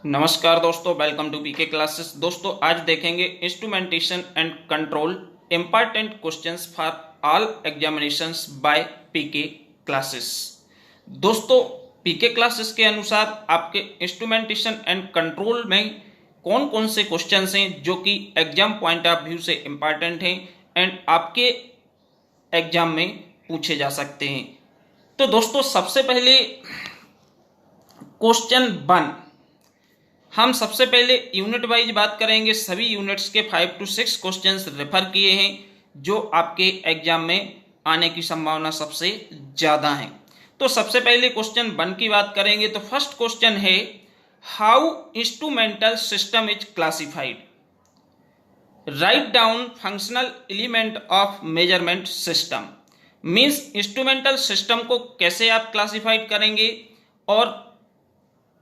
नमस्कार दोस्तों, welcome to PK classes. दोस्तों आज देखेंगे instrumentation and control important questions for all examinations by PK classes. दोस्तों पीके क्लासेस के अनुसार आपके इंस्ट्रूमेंटेशन एंड कंट्रोल में कौन कौन से क्वेश्चंस हैं जो कि एग्जाम पॉइंट ऑफ व्यू से इंपॉर्टेंट हैं एंड आपके एग्जाम में पूछे जा सकते हैं। तो दोस्तों सबसे पहले क्वेश्चन 1, हम सबसे पहले यूनिट वाइज बात करेंगे। सभी यूनिट्स के 5 to 6 क्वेश्चंस रेफर किए हैं जो आपके एग्जाम में आने की संभावना सबसे ज्यादा है। तो सबसे पहले क्वेश्चन 1 की बात करेंगे। तो फर्स्ट क्वेश्चन है, how instrumental system is classified. Write down functional element of measurement system. Means instrumental system को कैसे आप क्लासिफाइड करेंगे और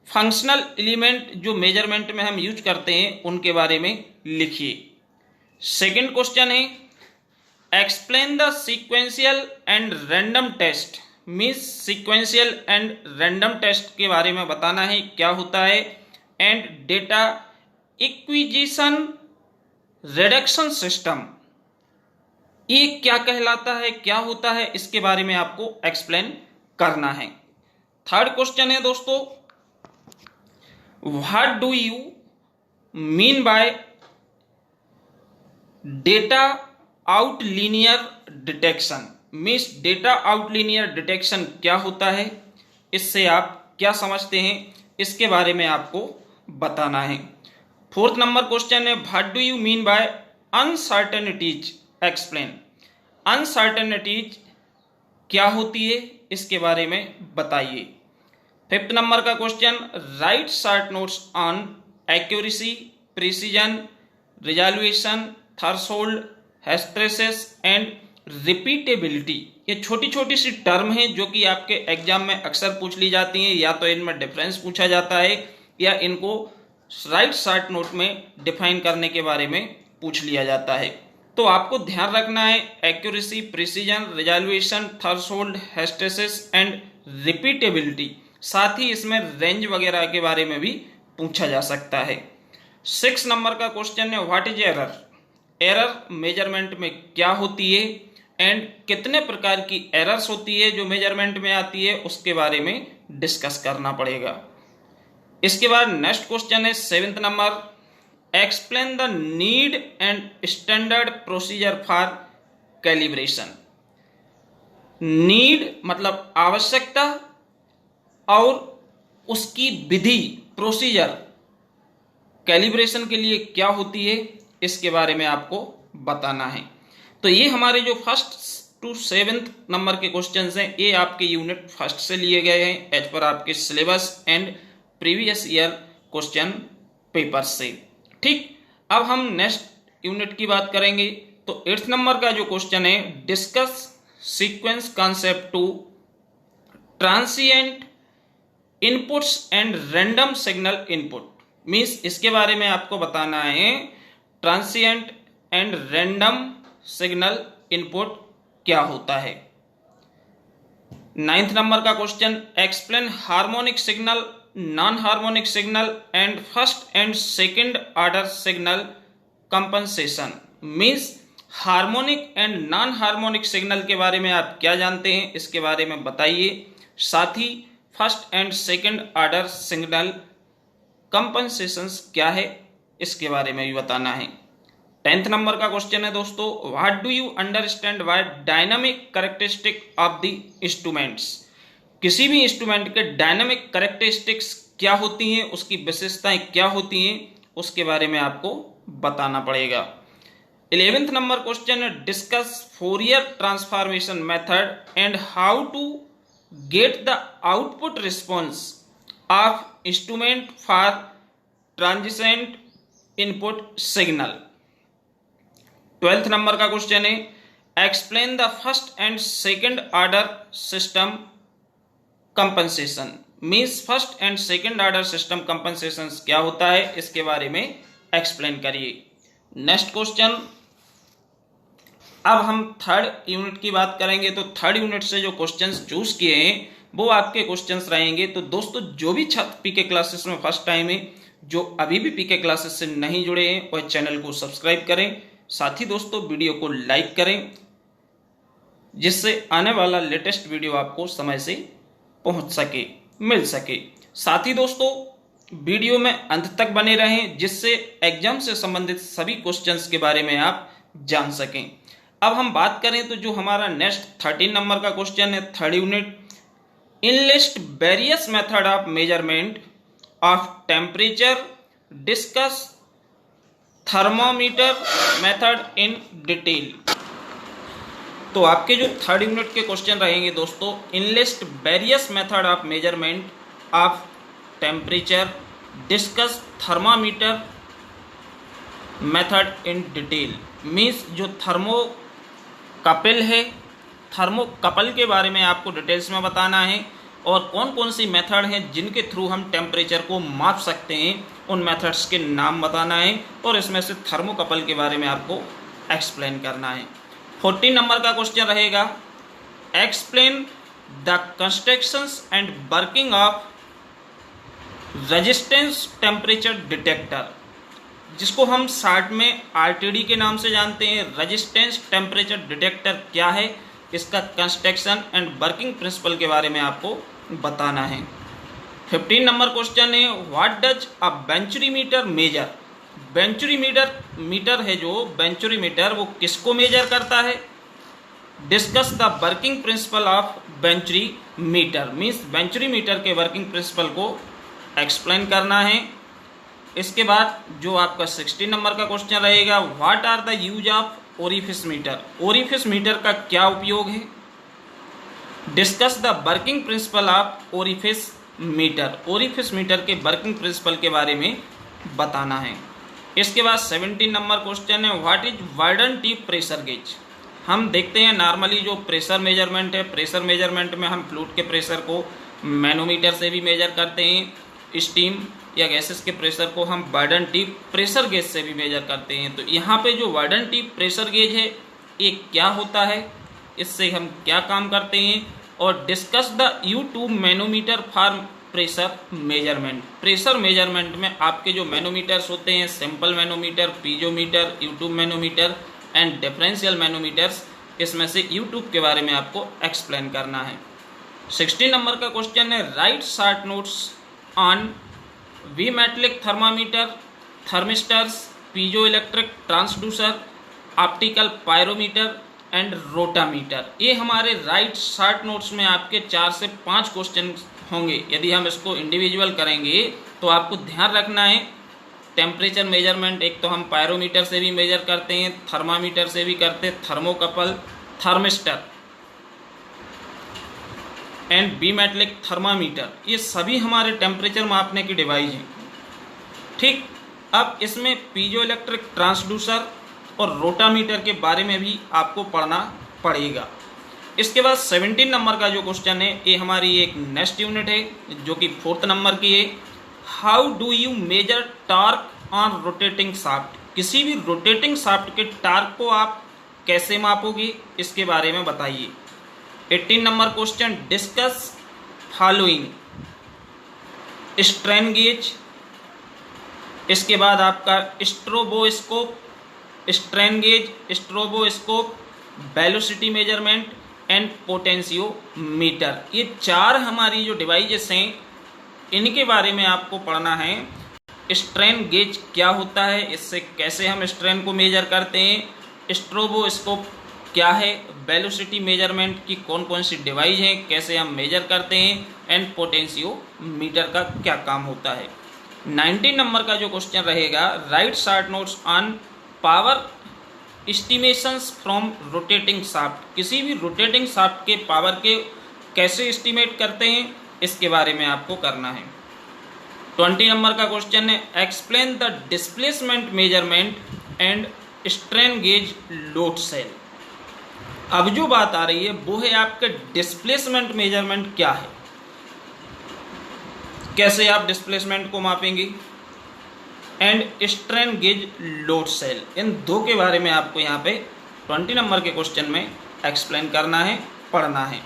फंक्शनल एलिमेंट जो मेजरमेंट में हम यूज करते हैं उनके बारे में लिखिए। सेकंड क्वेश्चन है, explain the sequential and random test. Means sequential and random test के बारे में बताना है क्या होता है। And data acquisition reduction system, ये क्या कहलाता है, क्या होता है, इसके बारे में आपको एक्सप्लेन करना है। थर्ड क्वेश्चन है दोस्तों, what do you mean by data out linear detection। Means data out linear detection क्या होता है, इससे आप क्या समझते हैं, इसके बारे में आपको बताना है। फोर्थ नंबर क्वेश्चन है, what do you mean by uncertainties explain. Uncertainties क्या होती है, इसके बारे में बताइए। फिफ्थ नंबर का question, right short notes on accuracy, precision, resolution, threshold, hysteresis and repeatability. ये छोटी छोटी सी टर्म हैं जो कि आपके एग्जाम में अक्सर पूछ ली जाती हैं। या तो इनमें डिफरेंस पूछा जाता है या इनको राइट शॉर्ट नोट में डिफाइन करने के बारे में पूछ लिया जाता है। तो आपको ध्यान रखना है accuracy, precision, resolution, threshold, hysteresis and repeatability. साथ ही इसमें रेंज वगैरह के बारे में भी पूछा जा सकता है। 6 नंबर का क्वेश्चन है, what is error. Error measurement में क्या होती है एंड कितने प्रकार की एरर्स होती है जो मेजरमेंट में आती है, उसके बारे में डिस्कस करना पड़ेगा। इसके बाद नेक्स्ट क्वेश्चन है 7th number, explain the need and standard procedure for calibration. Need मतलब आवश्यकता और उसकी विधि, प्रोसीजर कैलिब्रेशन के लिए क्या होती है, इसके बारे में आपको बताना है। तो ये हमारे जो 1st to 7th नंबर के क्वेश्चंस हैं, ये आपके यूनिट 1 से लिए गए हैं एज पर आपके syllabus and previous year question paper से। ठीक, अब हम नेक्स्ट यूनिट की बात करेंगे। तो 8th नंबर का जो क्वेश्चन है, discuss sequence concept to transient inputs and random signal input. Means इसके बारे में आपको बताना है transient and random signal input क्या होता है। 9th नंबर का question, explain harmonic signal, non harmonic signal and first and second order signal compensation. Means harmonic and non harmonic signal के बारे में आप क्या जानते हैं, इसके बारे में बताइए। साथ ही first and second order signal compensations क्या है, इसके बारे में भी बताना है। 10th नंबर का क्वेश्चन है दोस्तों, what do you understand by dynamic characteristic of the instruments. किसी भी इंस्ट्रूमेंट के डायनामिक कैरेक्टरिस्टिक्स क्या होती हैं, उसकी विशेषताएं क्या होती हैं, उसके बारे में आपको बताना पड़ेगा। 11th नंबर क्वेश्चन है, discuss Fourier transformation method and how to get the output response of instrument for transient input signal। 12th number का क्वेश्चन है, explain the first and second order system compensation. Means first and second order system compensation क्या होता है, इसके बारे में explain करिए। Next question, अब हम 3rd यूनिट की बात करेंगे। तो 3rd यूनिट से जो क्वेश्चंस चूज किए हैं वो आपके क्वेश्चंस रहेंगे। तो दोस्तों जो भी छात्र पीके क्लासेस में फर्स्ट टाइम है जो अभी भी पीके क्लासेस से नहीं जुड़े हैं वह चैनल को सब्सक्राइब करें, साथ ही दोस्तों वीडियो को लाइक करें, जिससे आने वाला लेटेस्ट वीडियो आपको समय से पहुंच सके, मिल सके। साथ ही दोस्तों वीडियो में अंत तक बने रहें, जिससे एग्जाम से संबंधित सभी क्वेश्चंस के बारे में आप जान सकें। अब हम बात करें तो जो हमारा नेक्स्ट 13 नंबर का क्वेश्चन है, third unit, enlist various method of measurement of temperature, discuss thermometer method in detail. तो आपके जो थर्ड यूनिट के क्वेश्चन रहेंगे दोस्तों, enlist various method of measurement of temperature, discuss thermometer method in detail. Means जो thermocouple है, thermocouple के बारे में आपको डिटेल्स में बताना है और कौन कौन सी मेथड हैं जिनके थ्रू हम टेम्परेचर को माप सकते हैं, उन मेथड्स के नाम बताना है और इसमें से थर्मोकपल के बारे में आपको एक्सप्लेन करना है। 14 नंबर का क्वेश्चन रहेगा, explain the constructions and working of resistance temperature detector, जिसको हम शॉर्ट में आरटीडी के नाम से जानते हैं। रेजिस्टेंस टेम्परेचर डिटेक्टर क्या है, इसका कंस्ट्रक्शन एंड वर्किंग प्रिंसिपल के बारे में आपको बताना है। 15 नंबर क्वेश्चन है, what does a venturimeter measure. Venturimeter है जो बेंचुरीमीटर, वो किसको मेजर करता है। Discuss the working principle of venturimeter, means venturimeter के वर्किंग प्रिंसिपल को एक्सप्लेन करना है। इसके बाद जो आपका 16 नंबर का क्वेश्चन रहेगा, what are the use of orifice meter. Orifice meter का क्या उपयोग है। Discuss the working principle of orifice meter, orifice meter के वर्किंग प्रिंसिपल के बारे में बताना है। इसके बाद 17 नंबर क्वेश्चन है, what is Bourdon tube pressure gauge. हम देखते हैं नॉर्मली जो प्रेशर मेजरमेंट है, प्रेशर मेजरमेंट में हम फ्लूइड के प्रेशर को मैनोमीटर से भी मेजर करते हैं, स्टीम या गैसेस के प्रेशर को हम वार्डन टिप प्रेशर गेज से भी मेजर करते हैं। तो यहाँ पे जो वार्डन टिप प्रेशर गेज है ये क्या होता है, इससे हम क्या काम करते हैं, और discuss the U2 manometer for pressure measurement. Pressure measurement में आपके जो मैनोमीटर्स होते हैं, simple manometer, piezometer, U2 manometer and differential manometers, इसमें से U2 के बारे में आपको एक्सप्लेन करना है। 16 नंबर का क्वेश्चन है, write short notes on bimetallic thermometer, thermistors, piezoelectric transducer, optical pyrometer and rotameter. ये हमारे राइट शॉर्ट नोट्स में आपके 4 से 5 क्वेश्चन होंगे। यदि हम इसको इंडिविजुअल करेंगे तो आपको ध्यान रखना है, टेम्परेचर मेजरमेंट एक तो हम पायरोमीटर से भी मेजर करते हैं, थर्मामीटर से भी करते हैं, थर्मोकपल, थर्मिस्टर एंड बीमेटलिक थर्मामीटर, ये सभी हमारे टेम्परेचर मापने की डिवाइस हैं। ठीक, अब इसमें पीजो इलेक्ट्रिक ट्रांसड्यूसर और रोटामीटर के बारे में भी आपको पढ़ना पड़ेगा। इसके बाद 17 नंबर का जो क्वेश्चन है ये हमारी एक नेक्स्ट यूनिट है जो कि 4th नंबर की है, how do you measure torque on rotating shaft. किसी भी रोटेटिंग शाफ्ट के टॉर्क को आप कैसे मापोगे, इसके बारे में बताइए। 18 number question, discuss following strain gauge. इसके बाद आपका stroboscope, strain gauge, stroboscope, velocity measurement and potentiometer. ये 4 हमारी जो डिवाइसेस हैं इनके बारे में आपको पढ़ना है। स्ट्रेन गेज क्या होता है, इससे कैसे हम स्ट्रेन को मेजर करते हैं, स्ट्रोबोस्कोप क्या है, वेलोसिटी मेजरमेंट की कौन कौन सी डिवाइस हैं, कैसे हम मेजर करते हैं, एंड पोटेंशियोमीटर का क्या काम होता है। 19 नंबर का जो क्वेश्चन रहेगा, right short notes on power estimations from rotating shaft. किसी भी रोटेटिंग शाफ्ट के पावर के कैसे एस्टिमेट करते हैं, इसके बारे में आपको करना है। 20 नंबर का क्वेश्चन है, explain the displacement measurement and strain gauge load cell. अब जो बात आ रही है वो है आपका डिस्प्लेसमेंट मेजरमेंट क्या है, कैसे आप डिस्प्लेसमेंट को मापेंगे, and strain gauge load cell. इन 2 के बारे में आपको यहाँ पे 20 नंबर के क्वेश्चन में एक्सप्लेन करना है, पढ़ना है।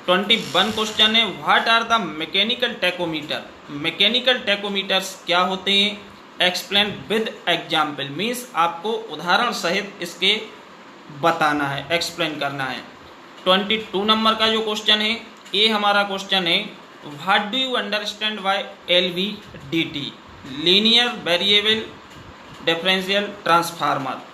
21 क्वेश्चन है, what are the mechanical tachometer. Mechanical tachometers क्या होते हैं, एक्सप्लेन विद एग्जाम्पल, मीन्स आपको उदाहरण सहित इसके बताना है, एक्सप्लेन करना है। 22 नंबर का जो क्वेश्चन है ये हमारा क्वेश्चन है, what do you understand by LVDT, linear variable differential transformer.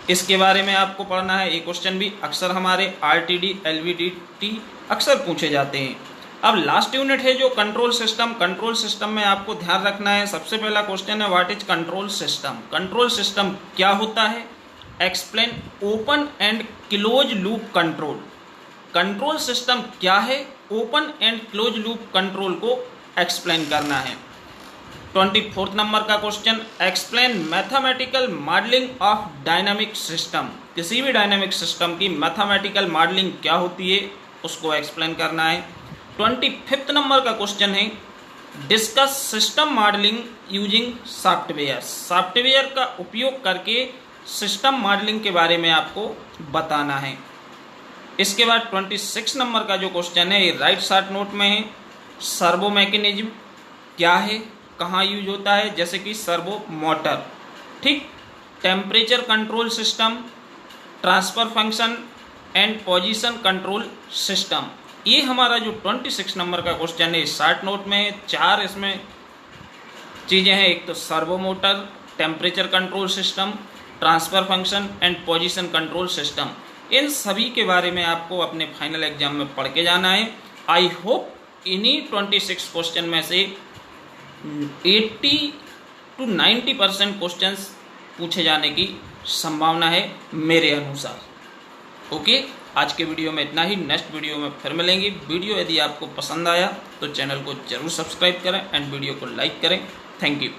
इसके बारे में आपको पढ़ना है। ये क्वेश्चन भी अक्सर हमारे RTD LVDT अक्सर पूछे जाते हैं। अब लास्ट यूनिट है जो कंट्रोल सिस्टम। कंट्रोल सिस्टम में आपको ध्यान रखना है, सबसे पहला क्वेश्चन है what is control system. Control system क्या होता है, explain open and close loop control. Control system क्या है, open and close loop control को एक्सप्लेन करना है। 24 नंबर का question, explain mathematical modelling of dynamic system. किसी भी डायनामिक सिस्टम की मैथमेटिकल मॉडलिंग क्या होती है उसको एक्सप्लेन करना है। 25 नंबर का क्वेश्चन है, discuss system modelling using software. Software का उपयोग करके सिस्टम मॉडलिंग के बारे में आपको बताना है। इसके बाद 26 नंबर का जो क्वेश्चन है ये राइट शॉर्ट नोट में है, सर्वो मैकेनिज्म क्या है, कहाँ यूज होता है, जैसे कि सर्वो मोटर, ठीक, temperature control system, transfer function and position control system. ये हमारा जो 26 नंबर का क्वेश्चन है शॉर्ट नोट में है। 4 इसमें चीज़ें हैं, एक तो servo motor, temperature control system, transfer function and position control system. इन सभी के बारे में आपको अपने फाइनल एग्जाम में पढ़ के जाना है। आई होप इन्हीं 26 क्वेश्चन में से 80 to 90% क्वेश्चंस पूछे जाने की संभावना है मेरे अनुसार। ओके, आज के वीडियो में इतना ही। नेक्स्ट वीडियो में फिर मिलेंगे। वीडियो यदि आपको पसंद आया तो चैनल को जरूर सब्सक्राइब करें एंड वीडियो को लाइक करें। Thank you.